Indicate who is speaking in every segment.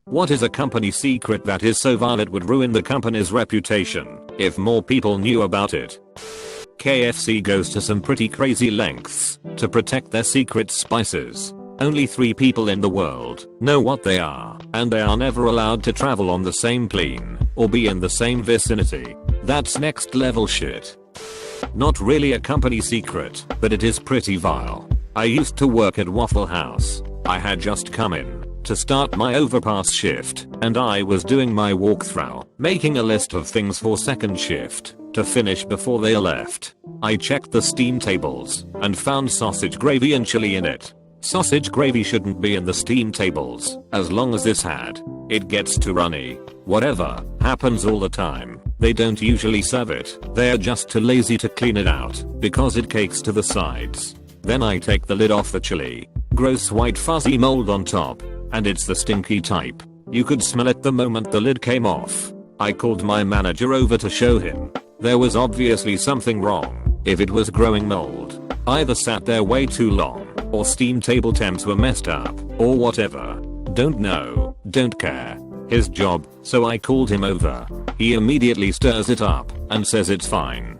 Speaker 1: What is a company secret that is so vile it would ruin the company's reputation if more people knew about it? KFC goes to some pretty crazy lengths to protect their secret spices. Only 3 people in the world know what they are, and they are never allowed to travel on the same plane or be in the same vicinity. That's next level shit. Not really a company secret, but it is pretty vile. I used to work at Waffle House. I had just come in to start my overpass shift, and I was doing my walkthrough, making a list of things for second shift to finish before they left. I checked the steam tables and found sausage gravy and chili in it. Sausage gravy shouldn't be in the steam tables as long as it's had. It gets too runny. Whatever, happens all the time. They don't usually serve it. They're just too lazy to clean it out because it cakes to the sides. Then I take the lid off the chili. Gross white fuzzy mold on top. And it's the stinky type. You could smell it the moment the lid came off. I called my manager over to show him. There was obviously something wrong. If it was growing mold, either sat there way too long, or steam table temps were messed up, or whatever. Don't know, don't care. His job, so I called him over. He immediately stirs it up and says it's fine.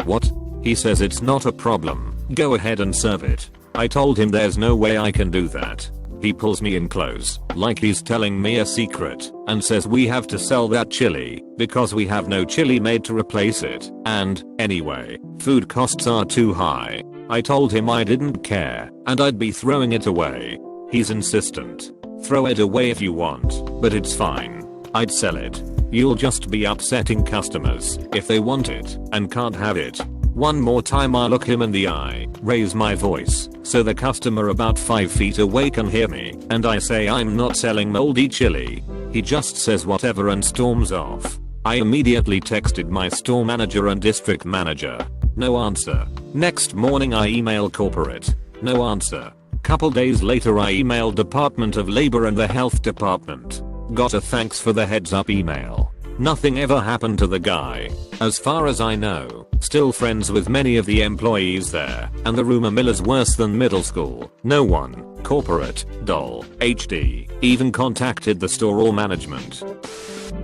Speaker 1: What? He says it's not a problem. Go ahead and serve it. I told him there's no way I can do that. He pulls me in close, like he's telling me a secret, and says we have to sell that chili because we have no chili made to replace it, and, anyway, food costs are too high. I told him I didn't care, and I'd be throwing it away. He's insistent. Throw it away if you want, but it's fine. I'd sell it. You'll just be upsetting customers if they want it and can't have it. One more time I look him in the eye, raise my voice so the customer about 5 feet away can hear me, and I say I'm not selling moldy chili. He just says whatever and storms off. I immediately texted my store manager and district manager. No answer. Next morning I email corporate. No answer. Couple days later I emailed Department of Labor and the Health Department. Got a thanks for the heads up email. Nothing ever happened to the guy. As far as I know, still friends with many of the employees there, and the rumor mill is worse than middle school. No one, corporate, dol, HD, even contacted the store or management.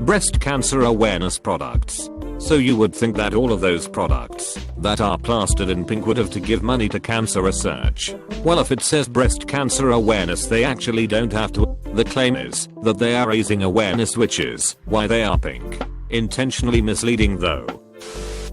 Speaker 1: Breast cancer awareness products. So you would think that all of those products that are plastered in pink would have to give money to cancer research. Well, if it says breast cancer awareness, they actually don't have to. The claim is that they are raising awareness, which is why they are pink. Intentionally misleading though.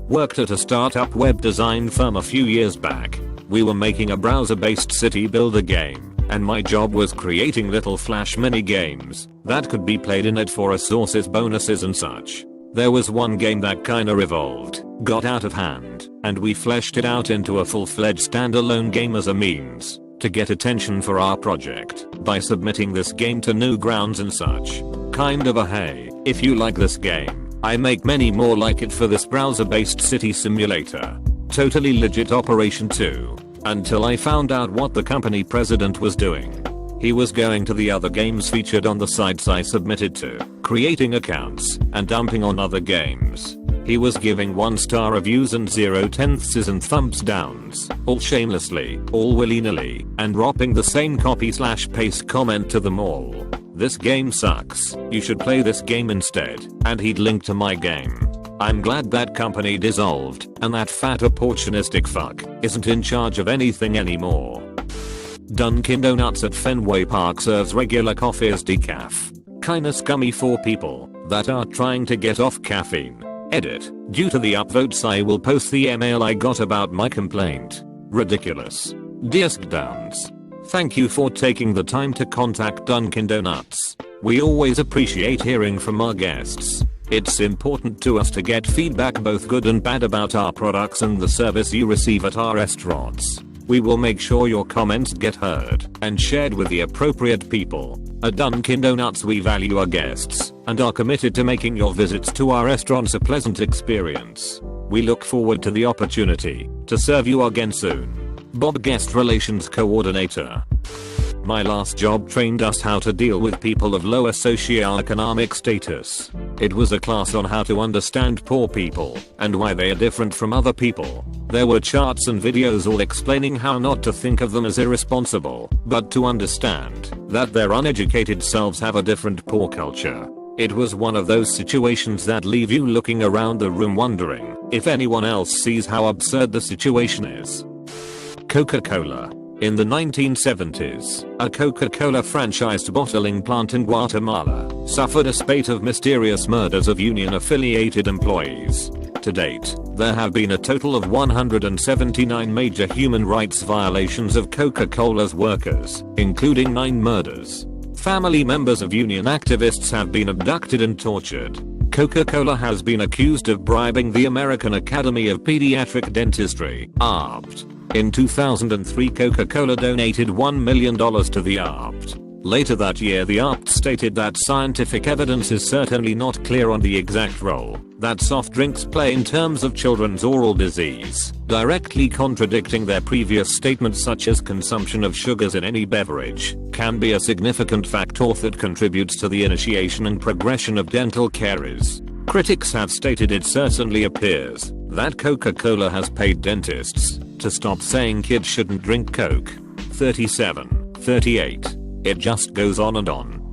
Speaker 1: Worked at a startup web design firm a few years back. We were making a browser-based city builder game, and my job was creating little flash mini games that could be played in it for resources, bonuses and such. There was one game that kinda evolved, got out of hand, and we fleshed it out into a full-fledged standalone game as a means to get attention for our project by submitting this game to Newgrounds and such. Kind of a hey, if you like this game, I make many more like it for this browser-based city simulator. Totally legit operation too. Until I found out what the company president was doing. He was going to the other games featured on the sites I submitted to, creating accounts, and dumping on other games. He was giving 1-star reviews and 0/10s and thumbs downs, all shamelessly, all willy-nilly, and dropping the same copy/paste comment to them all. This game sucks, you should play this game instead, and he'd link to my game. I'm glad that company dissolved, and that fat opportunistic fuck isn't in charge of anything anymore. Dunkin' Donuts at Fenway Park serves regular coffee as decaf. Kinda scummy for people that are trying to get off caffeine. Edit. Due to the upvotes I will post the email I got about my complaint. Ridiculous. Desk Downs. Thank you for taking the time to contact Dunkin' Donuts. We always appreciate hearing from our guests. It's important to us to get feedback, both good and bad, about our products and the service you receive at our restaurants. We will make sure your comments get heard and shared with the appropriate people. At Dunkin' Donuts we value our guests and are committed to making your visits to our restaurants a pleasant experience. We look forward to the opportunity to serve you again soon. Bob, Guest Relations Coordinator. My last job trained us how to deal with people of lower socioeconomic status. It was a class on how to understand poor people and why they are different from other people. There were charts and videos all explaining how not to think of them as irresponsible, but to understand that their uneducated selves have a different poor culture. It was one of those situations that leave you looking around the room wondering if anyone else sees how absurd the situation is. Coca-Cola. In the 1970s, a Coca-Cola franchised bottling plant in Guatemala suffered a spate of mysterious murders of union-affiliated employees. To date, there have been a total of 179 major human rights violations of Coca-Cola's workers, including 9 murders. Family members of union activists have been abducted and tortured. Coca-Cola has been accused of bribing the American Academy of Pediatric Dentistry, APD. In 2003, Coca-Cola donated $1 million to the APD. Later that year, the APD stated that scientific evidence is certainly not clear on the exact role that soft drinks play in terms of children's oral disease, directly contradicting their previous statements such as consumption of sugars in any beverage can be a significant factor that contributes to the initiation and progression of dental caries. Critics have stated it certainly appears that Coca-Cola has paid dentists to stop saying kids shouldn't drink Coke. 37, 38. It just goes on and on.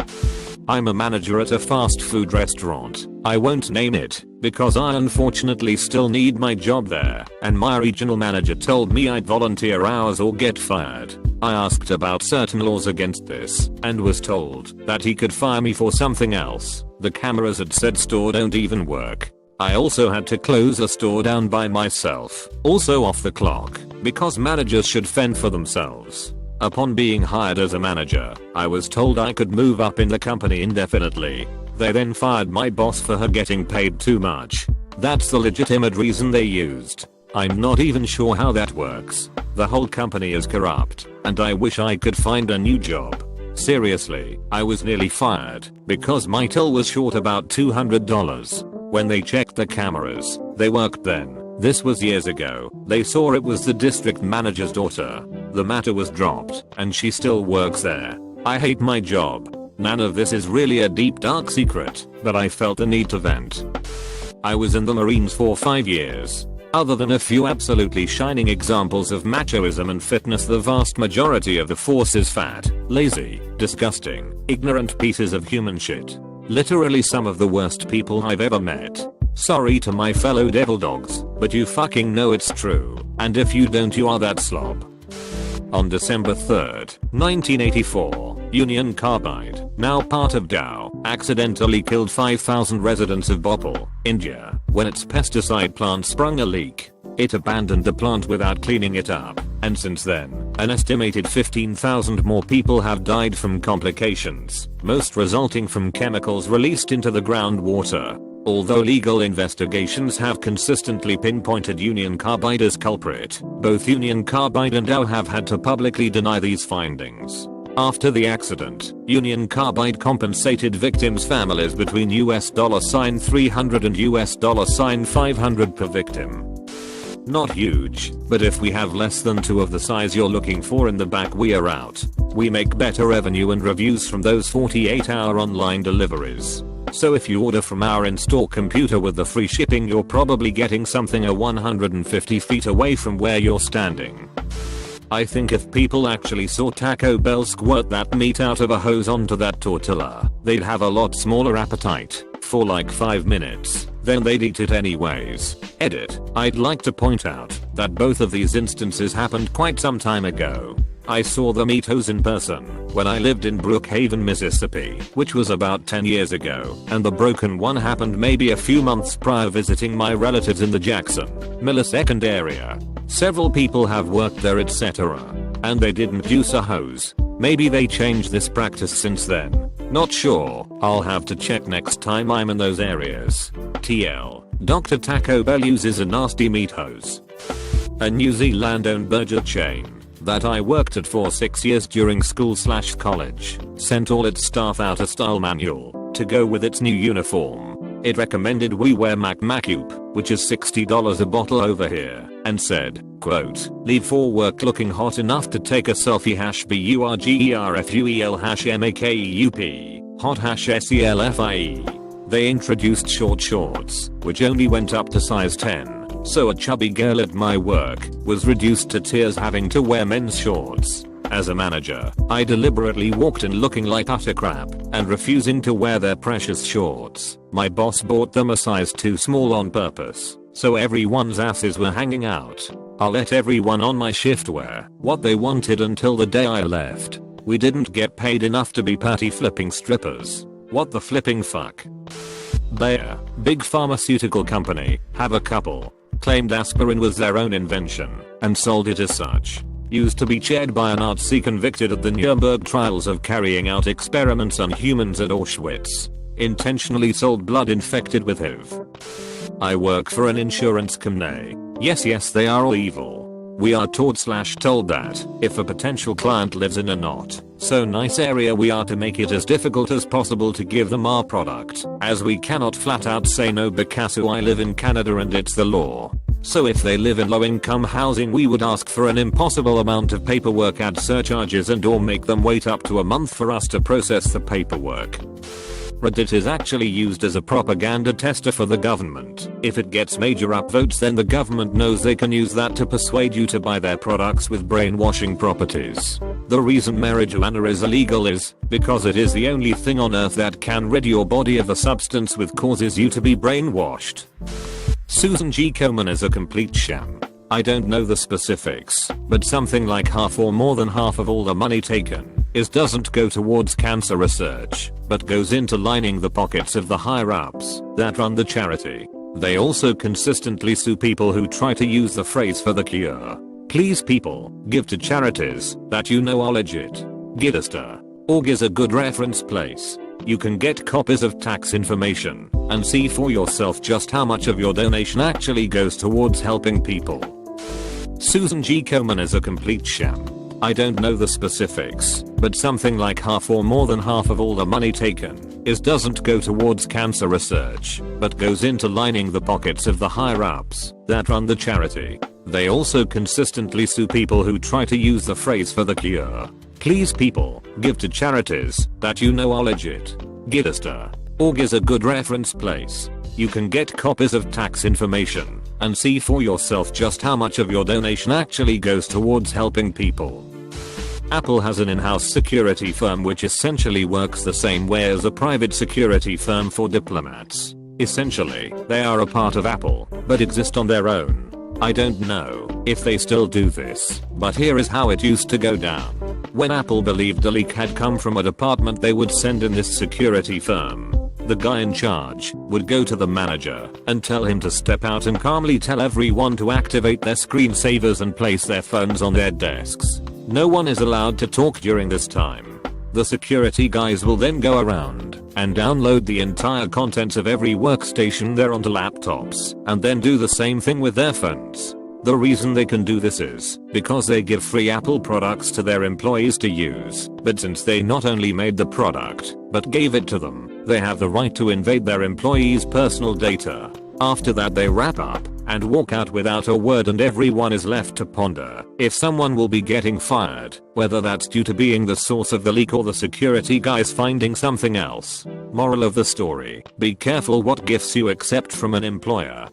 Speaker 1: I'm a manager at a fast food restaurant. I won't name it because I unfortunately still need my job there, and my regional manager told me I'd volunteer hours or get fired. I asked about certain laws against this and was told that he could fire me for something else. The cameras at said store don't even work. I also had to close a store down by myself, also off the clock, because managers should fend for themselves. Upon being hired as a manager, I was told I could move up in the company indefinitely. They then fired my boss for her getting paid too much. That's the legitimate reason they used. I'm not even sure how that works. The whole company is corrupt, and I wish I could find a new job. Seriously, I was nearly fired because my till was short about $200. When they checked the cameras, they worked then. This was years ago. They saw it was the district manager's daughter. The matter was dropped, and she still works there. I hate my job. None of this is really a deep dark secret, but I felt the need to vent. I was in the Marines for 5 years. Other than a few absolutely shining examples of machoism and fitness, the vast majority of the force is fat, lazy, disgusting, ignorant pieces of human shit. Literally some of the worst people I've ever met. Sorry to my fellow devil dogs, but you fucking know it's true, and if you don't, you are that slob. On December 3rd, 1984, Union Carbide, now part of Dow, accidentally killed 5,000 residents of Bhopal, India, when its pesticide plant sprung a leak. It abandoned the plant without cleaning it up, and since then, an estimated 15,000 more people have died from complications, most resulting from chemicals released into the groundwater. Although legal investigations have consistently pinpointed Union Carbide as culprit, both Union Carbide and Dow have had to publicly deny these findings. After the accident, Union Carbide compensated victims' families between $300 and $500 per victim. Not huge, but if we have less than 2 of the size you're looking for in the back, we are out. We make better revenue and reviews from those 48-hour online deliveries. So if you order from our in-store computer with the free shipping, you're probably getting something 150 feet away from where you're standing. I think if people actually saw Taco Bell squirt that meat out of a hose onto that tortilla, they'd have a lot smaller appetite, for like 5 minutes, then they'd eat it anyways. Edit. I'd like to point out that both of these instances happened quite some time ago. I saw the meat hose in person when I lived in Brookhaven, Mississippi, which was about 10 years ago, and the broken one happened maybe a few months prior visiting my relatives in the Jackson, millisecond area. Several people have worked there, etc. And they didn't use a hose. Maybe they changed this practice since then. Not sure. I'll have to check next time I'm in those areas. TL. Dr. Taco Bell uses a nasty meat hose. A New Zealand-owned burger chain that I worked at for 6 years during school/college sent all its staff out a style manual to go with its new uniform. It recommended we wear MacMacup, which is $60 a bottle over here, and said, quote, leave for work looking hot enough to take a selfie #BURGERFUEL #MAKEUP, hot #SELFIE. They introduced short shorts, which only went up to size 10. So a chubby girl at my work was reduced to tears having to wear men's shorts. As a manager, I deliberately walked in looking like utter crap and refusing to wear their precious shorts. My boss bought them a size too small on purpose, so everyone's asses were hanging out. I let everyone on my shift wear what they wanted until the day I left. We didn't get paid enough to be patty flipping strippers. What the flipping fuck? Bayer, big pharmaceutical company, have a couple. Claimed aspirin was their own invention and sold it as such. Used to be chaired by a Nazi convicted at the Nuremberg trials of carrying out experiments on humans at Auschwitz. Intentionally sold blood infected with HIV. I work for an insurance company. Yes, they are all evil. We are told that if a potential client lives in a not so nice area, we are to make it as difficult as possible to give them our product, as we cannot flat out say no because I live in Canada and it's the law. So if they live in low income housing, we would ask for an impossible amount of paperwork, add surcharges and or make them wait up to a month for us to process the paperwork. Reddit is actually used as a propaganda tester for the government. If it gets major upvotes, then the government knows they can use that to persuade you to buy their products with brainwashing properties. The reason marijuana is illegal is because it is the only thing on earth that can rid your body of a substance which causes you to be brainwashed. Susan G. Komen is a complete sham. I don't know the specifics, but something like half or more than half of all the money taken doesn't go towards cancer research, but goes into lining the pockets of the higher-ups that run the charity. They also consistently sue people who try to use the phrase for the cure. Please people, give to charities that you know are legit. Givesta.org is a good reference place. You can get copies of tax information and see for yourself just how much of your donation actually goes towards helping people. Susan G. Komen is a complete sham. I don't know the specifics, but something like half or more than half of all the money taken doesn't go towards cancer research, but goes into lining the pockets of the higher-ups that run the charity. They also consistently sue people who try to use the phrase for the cure. Please people, give to charities that you know are legit. Givesta.org is a good reference place. You can get copies of tax information and see for yourself just how much of your donation actually goes towards helping people. Apple has an in-house security firm which essentially works the same way as a private security firm for diplomats. Essentially, they are a part of Apple, but exist on their own. I don't know if they still do this, but here is how it used to go down. When Apple believed a leak had come from a department, they would send in this security firm. The guy in charge would go to the manager and tell him to step out and calmly tell everyone to activate their screensavers and place their phones on their desks. No one is allowed to talk during this time. The security guys will then go around and download the entire contents of every workstation there onto laptops and then do the same thing with their phones. The reason they can do this is because they give free Apple products to their employees to use, but since they not only made the product, but gave it to them, they have the right to invade their employees' personal data. After that they wrap up and walk out without a word, and everyone is left to ponder if someone will be getting fired, whether that's due to being the source of the leak or the security guys finding something else. Moral of the story: be careful what gifts you accept from an employer.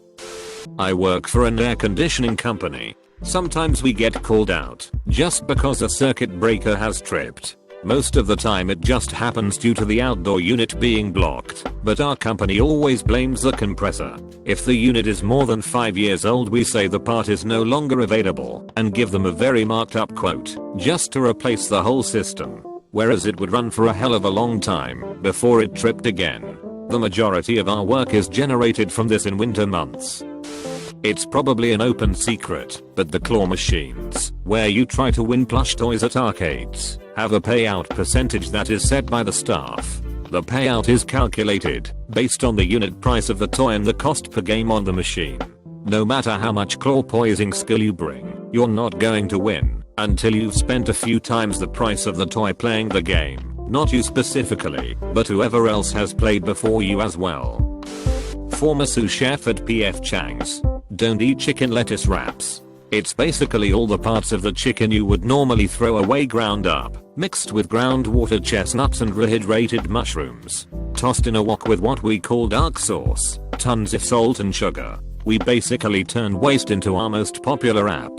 Speaker 1: I work for an air conditioning company. Sometimes we get called out just because a circuit breaker has tripped. Most of the time it just happens due to the outdoor unit being blocked, but our company always blames the compressor. If the unit is more than 5 years old, we say the part is no longer available and give them a very marked up quote just to replace the whole system, whereas it would run for a hell of a long time before it tripped again. The majority of our work is generated from this in winter months. It's probably an open secret, but the claw machines, where you try to win plush toys at arcades, have a payout percentage that is set by the staff. The payout is calculated based on the unit price of the toy and the cost per game on the machine. No matter how much claw poising skill you bring, you're not going to win until you've spent a few times the price of the toy playing the game. Not you specifically, but whoever else has played before you as well. Former sous chef at PF Chang's. Don't eat chicken lettuce wraps. It's basically all the parts of the chicken you would normally throw away ground up, mixed with ground water chestnuts and rehydrated mushrooms. Tossed in a wok with what we call dark sauce, tons of salt and sugar. We basically turned waste into our most popular app.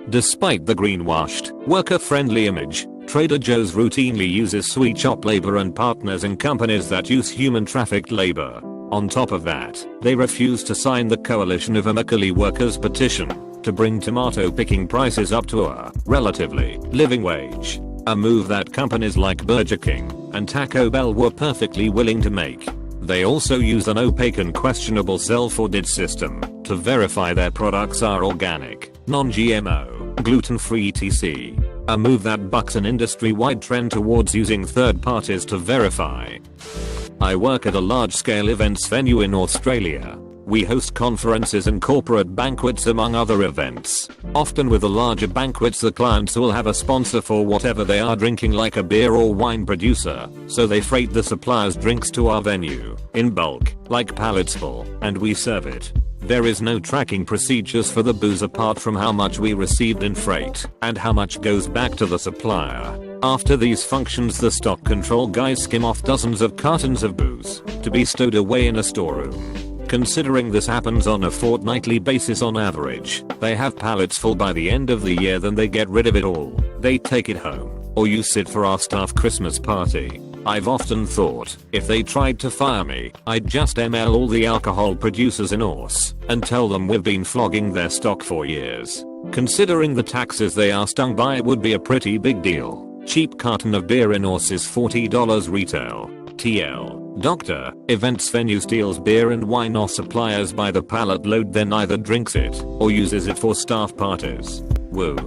Speaker 1: Despite the greenwashed, Worker-friendly image. Trader Joe's routinely uses sweet shop labor and partners in companies that use human trafficked labor. On top of that, they refuse to sign the Coalition of Immokalee Workers petition to bring tomato picking prices up to a relatively living wage. A move that companies like Burger King and Taco Bell were perfectly willing to make. They also use an opaque and questionable self-audit system to verify their products are organic, non-GMO, gluten-free etc. A move that bucks an industry-wide trend towards using third parties to verify. I work at a large-scale events venue in Australia. We host conferences and corporate banquets among other events. Often with the larger banquets the clients will have a sponsor for whatever they are drinking, like a beer or wine producer, so they freight the supplier's drinks to our venue in bulk, like pallets full, and we serve it. There is no tracking procedures for the booze apart from how much we received in freight and how much goes back to the supplier. After these functions the stock control guys skim off dozens of cartons of booze to be stowed away in a storeroom. Considering this happens on a fortnightly basis on average, they have pallets full by the end of the year, then they get rid of it all. They take it home or use it for our staff Christmas party. I've often thought, if they tried to fire me, I'd just ML all the alcohol producers in Aus and tell them we've been flogging their stock for years. Considering the taxes they are stung by, it would be a pretty big deal. Cheap carton of beer in Aus is $40 retail. TL. Doctor, events venue steals beer and wine off suppliers by the pallet load, then either drinks it or uses it for staff parties. Woo.